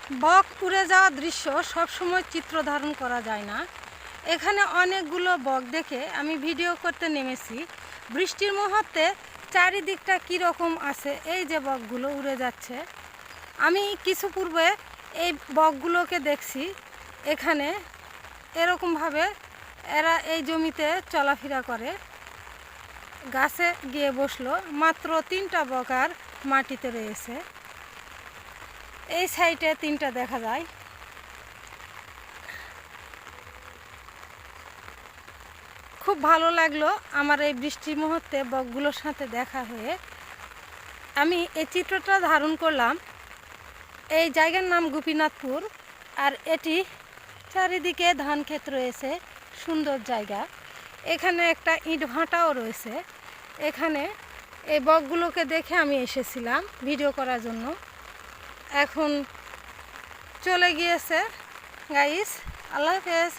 বক উড়ে যাওয়া দৃশ্য সবসময় চিত্র ধারণ করা যায় না। এখানে অনেকগুলো বক দেখে আমি ভিডিও করতে নেমেছি। বৃষ্টির মুহূর্তে চারিদিকটা কীরকম আছে, এই যে বকগুলো উড়ে যাচ্ছে। আমি কিছু পূর্বে এই বকগুলোকে দেখছি। এখানে এরকমভাবে এরা এই জমিতে চলাফেরা করে। গাছে গিয়ে বসলো, মাত্র 3টা বক আর মাটিতে রয়েছে। এই সাইডে 3টা দেখা যায়। খুব ভালো লাগলো আমার এই বৃষ্টির মুহূর্তে বকগুলোর সাথে দেখা হয়ে। আমি এই চিত্রটা ধারণ করলাম। এই জায়গার নাম গোপীনাথপুর, আর এটি চারিদিকে ধান ক্ষেত রয়েছে, সুন্দর জায়গা। এখানে একটা ইট ভাটাও রয়েছে। এখানে এই বকগুলোকে দেখে আমি এসেছিলাম ভিডিও করার জন্য। এখন চলে গিয়েছে গাইস, আল্লাহ হাফেজ।